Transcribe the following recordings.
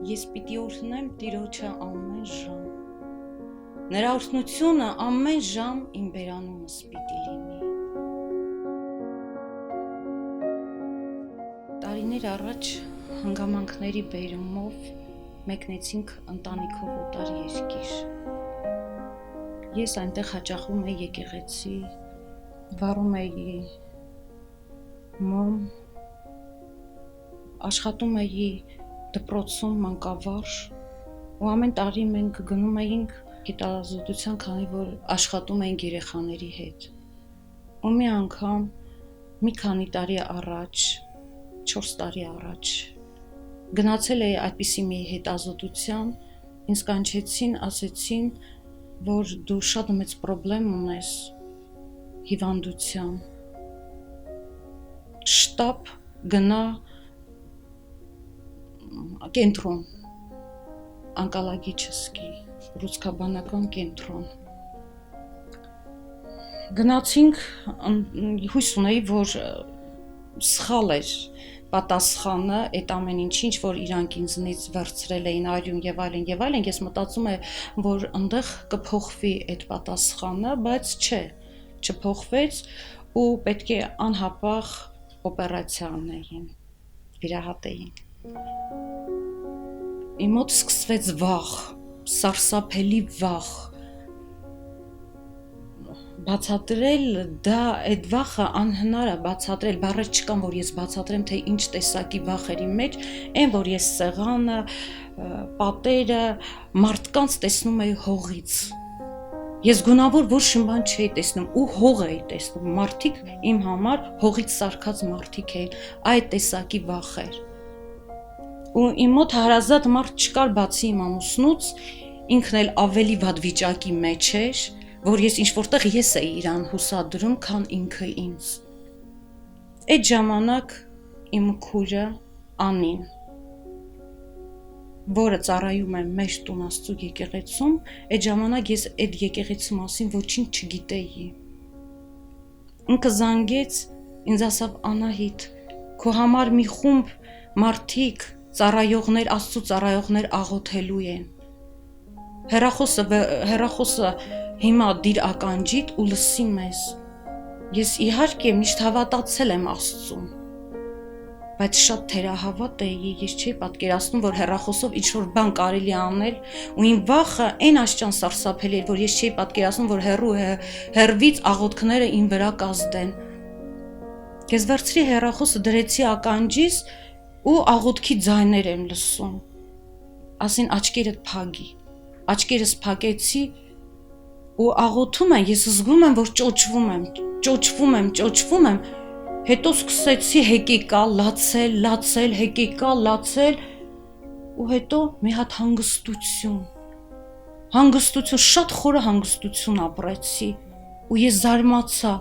Ես պիտի օրհնեմ Տիրոջը ամեն ժամ, Նրա օրհնությունը ամեն ժամ իմ բերանումս պիտի լինի։ Տարիներ առաջ հանգամանքների բերումով մեկնեցինք ընտանիքով օտար երկիր։ Ես այնտեղ հաճախում էի եկեղեցի, վարում էի մոմ, աշխատում էի դպրոցում մանկավարժ ու ամեն տարի մենք գնում էինք գիտազոտության, քանի որ աշխատում էինք երեխաների հետ։ Ու մի անգամ մի քանի տարի առաջ, 4 տարի առաջ գնացել էի այդպիսի մի հետազոտության, ինձ կանչեցին, ասեցին, որ դու շատ մեծ պրոբլեմ ունես հիվանդության, շտապ գնա կենտրոն, անկալագիչսկի, ռուսկաբանական կենտրոն։ Գնացինք, հույս ունեի, որ սխալ էր պատասխանը, այդ ամեն ինչ, որ իրանք ինձնից վերցրել էին այլն եւ այլն եւ այլն, ես մտածում եմ, որ այնտեղ կփոխվի այդ պատասխանը, բայց չէ, չփոխվեց ու պետք է անհապաղ օպերացիա անեին, վիրահատեին։ Իմ մոտ սկսվեց վախ, սարսափելի վախ, բացատրել դա, այդ վախը անհնար է բացատրել, բառեր չկան, որ ես բացատրեմ, թե ինչ տեսակի վախ էր իմ մեջ, այն, որ ես սեղանը, պատերը, մարդկանց տեսնում էի հողից։ Ես գունավոր ոչ մի բան չէի տեսնում ու հող էի տեսնում, մարդիկ իմ համար հողից սարքած մարդիկ էին, այդ տեսակի վախ էր։ Ու իմ մոտ հարազատ մարդ չկար բացի իմ ամուսնուց, ինքն էլ ավելի վատ վիճակի մեջ էր, որ ես ինչ-որտեղ ես էի իրան հուսադրում, քան ինքը ինձ։ Այդ ժամանակ իմ քույրը Անին, որը ծառայում է մեր տուն Աստծո եկեղեցում, այդ ժամանակ ես այդ եկեղեցու մասին ոչինչ չգիտեի։ Ինքը զանգեց, ինձ ասավ Անահիտ, քո համար մի խումբ մարդիկ, ծառայողներ, Աստծո ծառայողներ աղոթելու են։ Հեռախոսը հիմա դիր ականջիդ ու լսի մեզ։ Ես իհարկե միշտ հավատացել եմ Աստծուն, բայց շատ թերահավատ էի, ես չէի պատկերացնում, որ հեռախոսով ինչ-որ բան կարելի անել, ու իմ վախը այն աշճան սարսափելի էր, որ ես չէի պատկերացնում, որ հեռվից աղոթքները իմ վրա կազդեն։ Ես վերցրի հեռախոսը, դրեցի ականջիս ու աղոթքի ձայներ եմ լսում, ասին աչքերդ փակի, աչքերս փակեցի ու աղոթում եմ, ես զգում եմ, որ ճոճվում եմ, հետո սկսեցի հեկեկալ, լացել, հեկեկալ, լացել ու հետո մի հատ հանգստություն, շատ խորը հանգստություն ապրեցի ու ես զարմացա,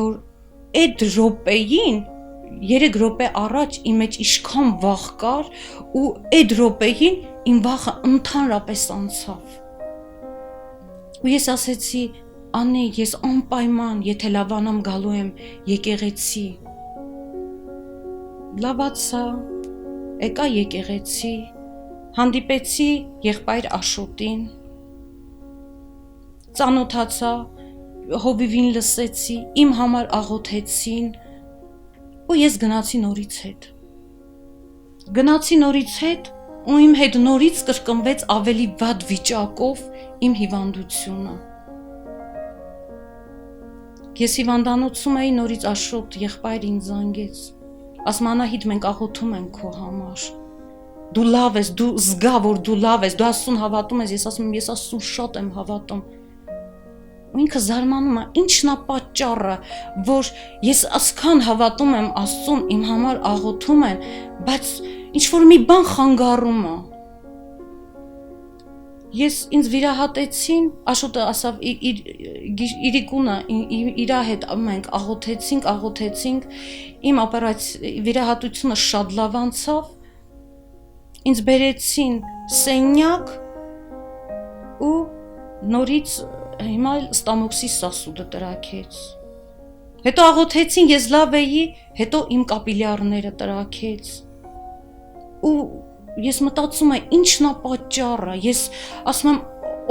որ այդ րոպեին 3 րոպե առաջ իմ մեջ ինչքան վախ կար ու այդ րոպեին իմ վախը ընդհանրապես անցավ։ Ու ես ասեցի, Անի, ես անպայման, եթե լավանամ գալու եմ եկեղեցի։ Լավացա, եկա եկեղեցի, հանդիպեցի եղբայր Աշոտին, ծանոթացա, հովիվին լսեցի, իմ համար աղոթեցին ու ես գնացի նորից հետ ու իմ հետ նորից կրկնվեց ավելի վատ վիճակով իմ հիվանդությունը։ Ես հիվանդանոցում էի, նորից Աշոտ եղբայր ինձ զանգեց, ասում Անահիտ, մենք աղոթում ենք քո համար, դու լավ ես, դու զգա, որ դու լավ ես, դու Աստծուն հավատում ես, ես ասում եմ, ես Աստծուն շատ եմ հավատում։ Ու ինքը զարմանում է, ինչն է պատճառը, որ ես այսքան հավատում եմ Աստծուն, իմ համար աղոթում են, բայց ինչ-որ մի բան խանգարում է։ Ինձ վիրահատեցին, Աշոտը ասավ իրիկունը, իրա հետ մենք աղոթեցինք, իմ վիրահատությունը շատ լավ անցավ, ինձ բերեցին սենյակ ու նորից հիմա էլ ստամոքսի սասուդը տրաքեց։ Հետո աղոթեցին, ես լավ էի, հետո իմ կապիլյարները տրաքեց։ Ու ես մտածում եմ, ի՞նչն է պատճառը։ Ես ասում եմ,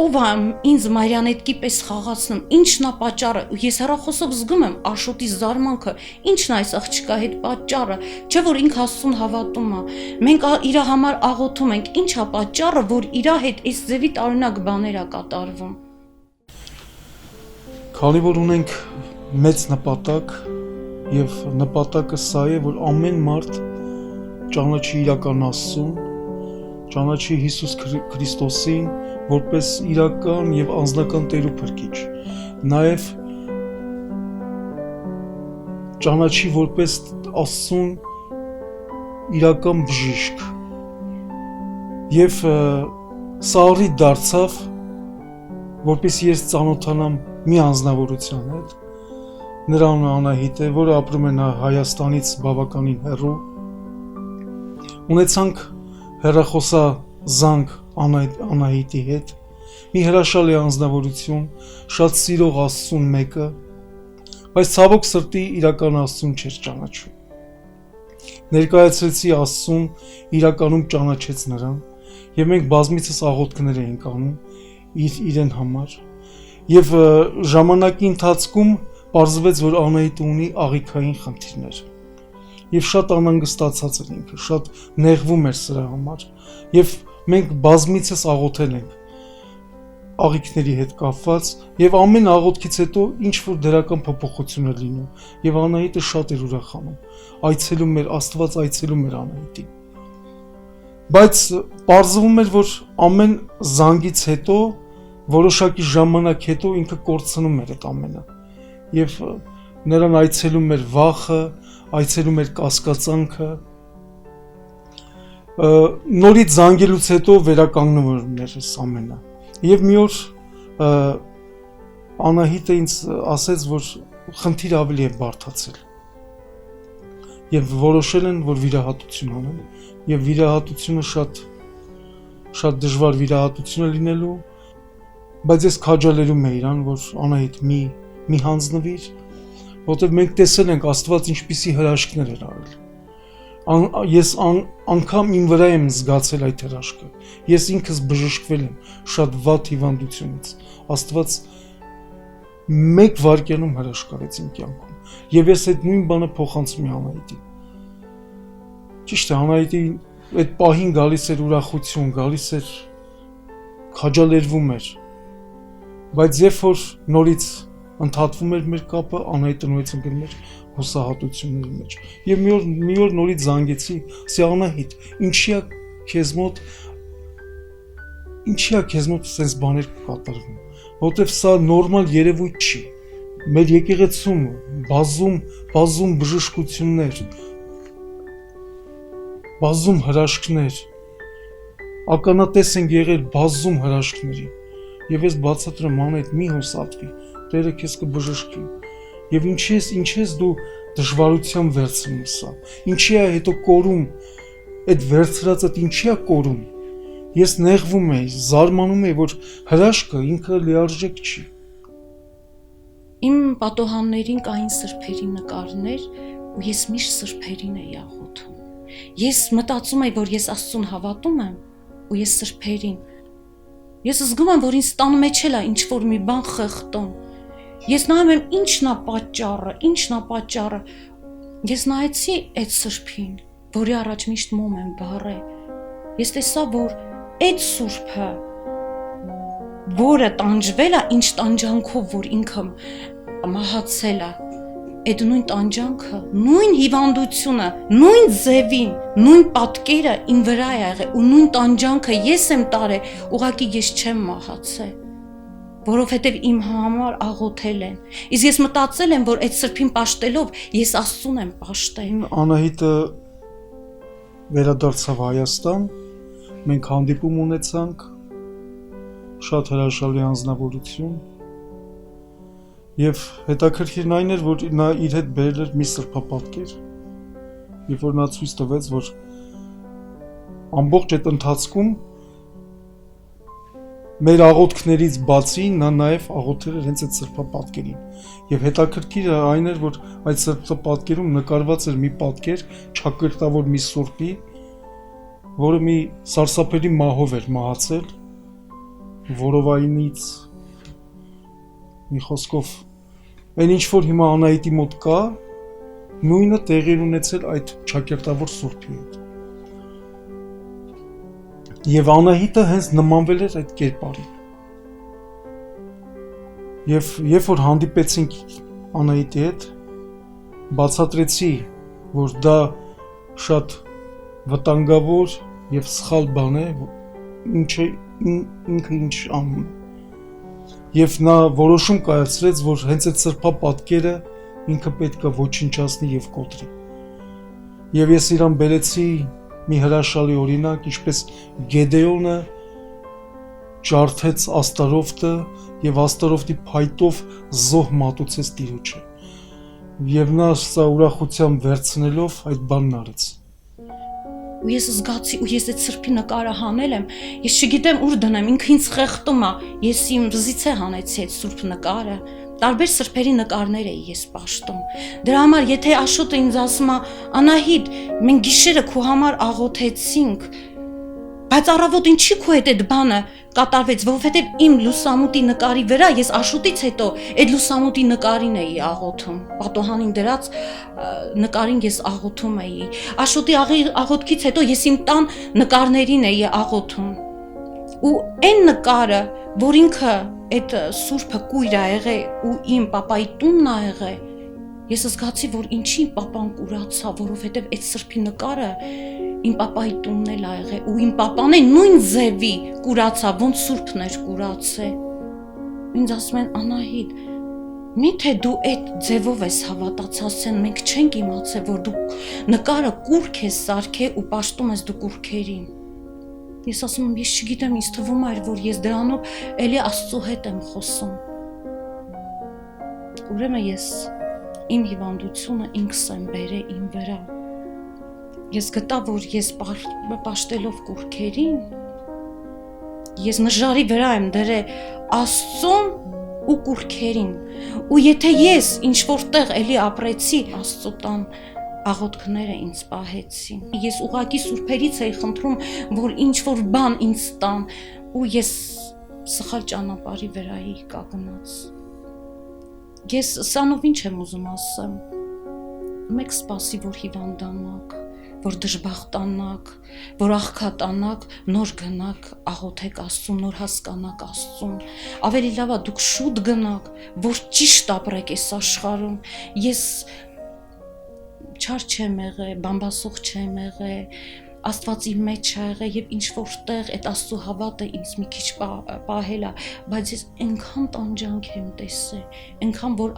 ով է ինձ մարիոնետկի պես խաղացնում, ի՞նչն է պատճառը։ Ես հեռախոսով զգում եմ Աշոտի զարմանքը, ի՞նչն է այս աղջկա հետ պատճառը, չէ՞ որ ինքը Աստծուն հավատում է։ Մենք իր համար աղոթում ենք, ի՞նչ է պատճառը, որ իր հետ այս ձևի տարօրինակ բաներ է կատարվում։ Քանի որ ունենք մեծ նպատակ եւ նպատակը սա է, որ ամեն մարդ ճանաչի իրական Աստծուն, ճանաչի Հիսուս Քրիստոսին որպես իրական եւ անձնական Տեր ու Փրկիչ, նաեւ ճանաչի որպես Աստծուն իրական բժիշկ եւ սա առիթ դարձավ, որպես ես ծանոթանամ մի անձնավորության հետ, նրա անունը Անահիտ է, որը ապրում է Հայաստանից բավականին հեռու։ Ունեցանք հեռախոսազանգ Անահիտի հետ, մի հրաշալի անձնավորություն, շատ սիրող Աստծուն մեկը, բայց ցավոք սրտի իրական Աստծուն չէր ճանաչում։ Ներկայացրեցի Աստծուն, իրականում ճանաչեց նրան, եւ մենք բազմիցս աղոթքներ էինք անում իրեն համար։ Եվ ժամանակի ընթացքում պարզվեց, որ Անահիտը ունի աղիքային խնդիրներ։ Եվ շատ անհանգստացած էր ինքը, շատ նեղվում էր սրա համար։ Եվ մենք բազմիցս աղոթել ենք աղիքների հետ կապված, եւ ամեն աղոթքից հետո ինչ որ դրական փոփոխություն է լինում, եւ Անահիտը շատ էր ուրախանում։ Այցելում էր, Աստված այցելում էր Անահիտին։ Բայց պարզվում էր, որ ամեն զանգից հետո որոշակի ժամանակ հետո ինքը կորցնում էր այդ ամենը եւ նրան այցելում էր վախը, այցելում էր կասկածանքը, նորից զանգելուց հետո վերականգնում էր այս ամենը։ Եվ մի օր Անահիտը ինձ ասեց, որ խնդիրը ավելի է բարդացել եւ որոշել են, որ վիրահատություն անեն, եւ վիրահատությունը շատ դժվար վիրահատություն է լինելու, բայց ես քաջալերում եմ իրան, որ Անահիտ մի հանձնվիր, որտեղ մենք տեսել ենք Աստված ինչպիսի հրաշքներ էր արել։ Ես անգամ իմ վրա եմ զգացել այդ հրաշքը։ Ես ինքս բժշկվել եմ շատ վատ հիվանդությունից։ Աստված մեկ վայրկյանում հրաշք արեց իմ կյանքում։ Եվ ես այդ նույն բանը փոխանցում եմ Անահիտին։ Ճիշտ է, Անահիտի այդ պահին գալիս էր ուրախություն, գալիս էր քաջալերվում էր։ Բայց երբ որ նորից ընդհատվում էր մեր կապը, Անահիտը նորից ընկնում էր հուսահատությունների մեջ։ Եվ մի օր նորից զանգեցի, ասի Անահիտ, ինչի՞ա քեզ մոտ sense բաներ կատարվում, որովհետև սա նորմալ երևույթ չի։ Մեր եկեղեցում բազում բժշկություններ, բազում հրաշքներ, ականատես ենք եղել բազում հրաշքների։ Եվ ես բացատրում Անահիտ, մի հուսատվի, Տերը քեզ կբժշկի։ Եվ ինչ ես դու դժվարությամբ վերցնում սա։ Ինչի է հետո կորում, այդ վերցրածդ ինչի է կորում։ Ես նեղվում եմ, զարմանում եմ, որ հրաշքը ինքը լիարժեք չի։ Իմ պատոհաններին կային սրբերի նկարներ, ու ես միշտ սրբերին էի աղոթում։ Ես մտածում եմ, որ ես Աստծուն հավատում եմ, ու ես սրբերին։ Ես զգում եմ, որ ինձ տան մեջ էլ է ինչ որ մի բան խեղդում։ Ես նայում եմ ինչն է պատճառը։ Ես նայեցի այդ սրբին, որի առաջ միշտ մոմ եմ վառել։ Ես տեսա, որ այդ սուրբը, որը տանջվել է, ինչ տանջանքով, որ ինքը մահացել է, այդ նույն տանջանքը, նույն հիվանդությունը, նույն ձևին, նույն պատկերը իմ վրա է եղել ու նույն տանջանքը ես եմ տարել, ուղղակի ես չեմ մահացել, որովհետև իմ համար աղոթել են։ Իսկ ես մտածել եմ, որ այդ սրբին պաշտելով ես Աստծուն եմ պաշտել։ Անահիտը վերադարձավ Հայաստան, մենք հանդիպում ունեցանք, շատ հրաշալի անձնավորություն։ Եվ հետաքրքիրն այն էր, որ նա իր հետ բերել էր մի սրբապատկեր, երբ որ նա ցույց տվեց, որ ամբողջ այդ ընթացքում մեր աղոթքներից բացի նա նաև աղոթել էր հենց այդ սրբապատկերին։ Եվ հետաքրքիրը այն էր, որ այդ սրբապատկերում նկարված էր մի պատկեր ճակերտավոր մի սուրբի, որը մի սարսափելի մահով էր մահացել, որովայնից մի խոսքով այն ինչ որ հիմա Անահիտի մոտ կա, նույնը տեղի ունեցել այդ ճակերտավոր սուրբի հետ։ Եվ Անահիտը հենց նմանվել էր այդ կերպարին։ Եվ երբ որ հանդիպեցինք Անահիտի հետ, բացատրեցի, որ դա շատ վտանգավոր եւ սխալ բան է, ինքը ինչ անում է։ Եվ նա որոշում կայացրեց, որ հենց այդ սրբապատկերը ինքը պետք է ոչնչացնի եւ կոտրի։ Եվ ես իրան բերեցի մի հրաշալի օրինակ, ինչպես Գեդեոնը ջարդեց Աստարոֆտը եւ Աստարոֆտի փայտով զոհ մատուցեց Տիրոջը։ Եվ նա սա ուրախությամբ վերցնելով այդ բանն արեց։ Ու ես զգացի, ու ես այդ սրբի նկարը հանել եմ, ես չգիտեմ ուր դնեմ, ինքը ինձ խեղդում է, ես իմ վզիցե հանեցի այդ սուրբ նկարը, տարբեր սրբերի նկարներ էի ես պաշտում։ Դրա համար, եթե Աշոտը ինձ ասում է, Անահիտ, մենք գիշերը քո համար աղոթեցինք, բայց առավոտ ինչի քո հետ այդ բանը կատարվեց, որովհետև իմ լուսամուտի նկարի վրա ես Աշոտից հետո այդ լուսամուտի նկարին էի աղոթում, պատոհանին դրած նկարին ես աղոթում էի, Աշոտի աղոթքից հետո ես իմ տան նկարներին էի աղոթում, ու այն նկարը, որ ինքը այդ սուրբը կույր ա եղել ու իմ պապայի տունն ա եղել, ես զգացի, որ ինչի պապան կուրացա, որովհետև այդ սրբի նկարը իմ պապայի տունն էլ ա եղել ու իմ պապան է նույն ձևի կուրացա, ոնց սուրբն էր կուրացել։ Ինձ ասում են, Անահիտ, միթե դու այդ ձևով ես հավատաց, ասեն, մենք չենք իմացել, որ դու նկարը կուրք ես սարքել ու պաշտում ես դու կուրքերին։ Ես ասում եմ, ես չգիտեմ, ինձ թվում էր, որ ես դրանով էլի Աստծո հետ եմ խոսում։ Ուրեմն ես իմ հիվանդությունը ինքս եմ բերել իմ վրա։ Ես գտա, որ ես պաշտելով կուրքերին, ես նժարի վրա եմ դրել Աստծուն ու կուրքերին։ Ու եթե ես ինչ որտեղ էլի ապրեցի, Աստծո տան աղոթքները ինձ պահեցին։ Ես ուղղակի սուրբերից էի խնդրում, որ ինչ որ բան ինձ տան, ու ես սխալ ճանապարհի վրա էի կանգնած։ Ես սանով ինչ եմ ուզում ասեմ։ Մեկ սպասի, որ հիվանդանաք, որ դժբախտանաք, որ աղքատանաք, նոր գնաք, աղոթեք Աստծուն, նոր հասկանաք Աստծուն։ Ավելի լավ է դուք շուտ գնաք, որ ճիշտ ապրեք այս աշխարհում։ Ես չար չեմ եղել, բամբասող չեմ եղել, Աստվածի մեջ ա եղել եւ ինչ որտեղ այդ Աստծո հավատը ինձ մի քիչ պահել է, բայց ես այնքան տանջանք եմ տեսել, այնքան որ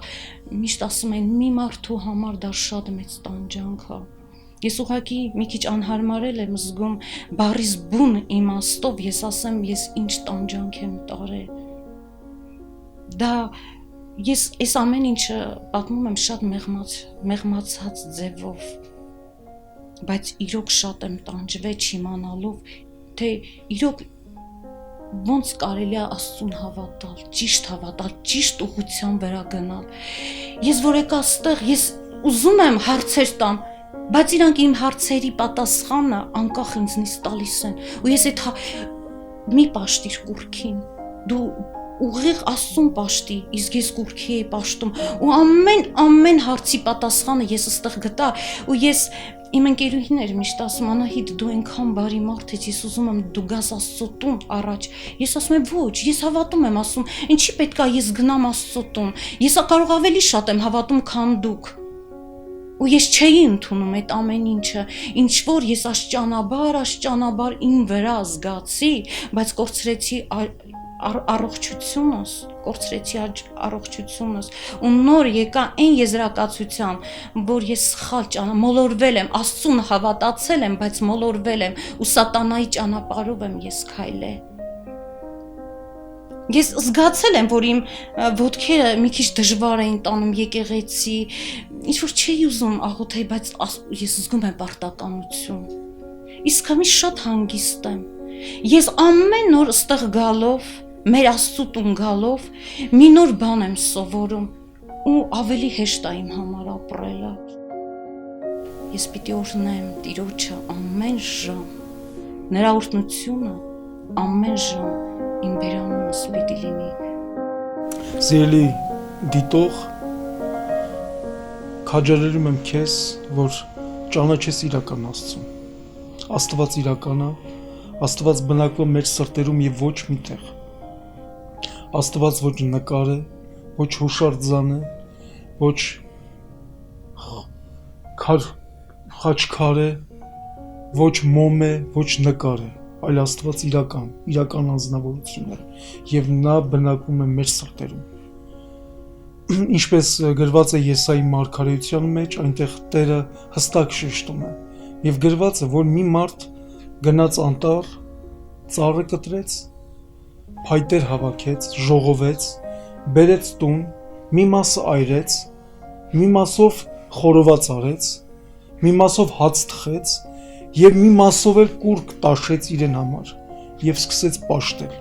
միշտ ասում են մի մարդու համար դա շատ մեծ տանջանք է։ Ես ուղղակի մի քիչ անհարմարել եմ զգում բառիս բուն իմաստով, ես ասեմ, ես ինչ տանջանք եմ տարել։ Դա ես այս ամեն ինչը պատմում եմ շատ մեղմացած ձևով, բայց իրոք շատ եմ տանջվել չիմանալով, թե իրոք ոնց կարելի է Աստծուն հավատալ, ճիշտ ուղղության վրա գնալ։ Ես որ եկա այստեղ, ես ուզում եմ հարցեր տամ, բայց իրանք իմ հարցերի պատասխանը անկախ ինձնից տալիս են, ու ես այդ մի պաշտիր կուրքին, դու ուղիղ Աստծուն պաշտի, իսկ ես կուրքի էի պաշտում, ու ամեն հարցի պատասխանը ես այստեղ գտա, ու ես իմ ընկերուհին էր միշտ ասում, Անահիտ, դու այնքան բարի մարդ ես, ես ուզում եմ դու գաս Աստծո տուն առաջ։ Ես ասում եմ, ոչ, ես հավատում եմ, ասում, ինչի պետք է ես գնամ Աստծո տուն։ Ես կարող ավելի շատ եմ հավատում, քան դուք։ Ու ես չէի ընդունում այդ ամեն ինչը, ինչ որ ես աշճանաբար իմ վրա զգացի, բայց կորցրեցի առողջությունս ու նոր եկա այն եզրակացության, որ ես սխալ մոլորվել եմ, Աստծուն հավատացել եմ, բայց մոլորվել եմ ու սատանայի ճանապարհով եմ ես քայլել։ Ես զգացել եմ, որ իմ ոտքերը մի քիչ դժվար էին տանում եկեղեցի, ինչ որ չէի ուզում աղոթել, բայց ես զգում եմ պարտականություն։ Իսկ հիմա շատ հանգիստ եմ։ Ես ամեն օր ստեղ գալով մեր Աստծո տուն գալով մի նոր բան եմ սովորում ու ավելի հեշտ է իմ համար ապրելը։ Ես պիտի օրհնեմ Տիրոջը ամեն ժամ, նրա օրհնությունը ամեն ժամ իմ բերանումս պիտի լինի։ Սիրելի դիտող, քաջալերում եմ քեզ, որ ճանաչես իրական Աստծուն։ Աստված իրական է, Աստված բնակվում մեր սրտերում եւ ոչ միտեղ։ Աստված ոչ նկար է, ոչ հուշարձան է, ոչ խաչքար է, ոչ մոմ է, ոչ նկար է, այլ Աստված իրական անձնավորություն է եւ նա բնակվում է մեր սրտերում։ Ինչպես գրված է Եսայի մարգարեության մեջ, այնտեղ Տերը հստակ շեշտում է եւ գրված է, որ մի մարդ գնաց անտառ, ծառը կտրեց, փայտեր հավաքեց, ժողովեց, բերեց տուն, մի մասը այրեց, մի մասով խորոված արեց, մի մասով հաց թխեց եւ մի մասով էլ կուրկ տաշեց իրեն համար եւ սկսեց պաշտել։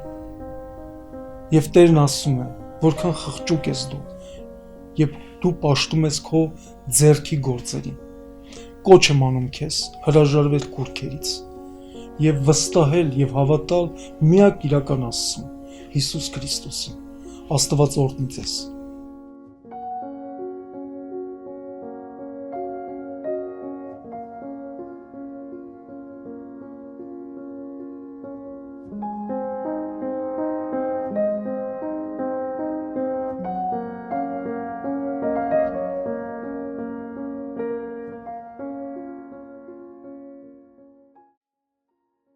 Եվ Տերն ասում է, որքան խղճուկ ես դու, եւ դու պաշտում ես քո ձեռքի գործերին։ Կոչ եմ անում քեզ հրաժարվել կուրքերից եւ վստահել եւ հավատալ միակ իրական Աստծուն, Հիսուս Քրիստոսին։ Աստված օրհնի ձեզ։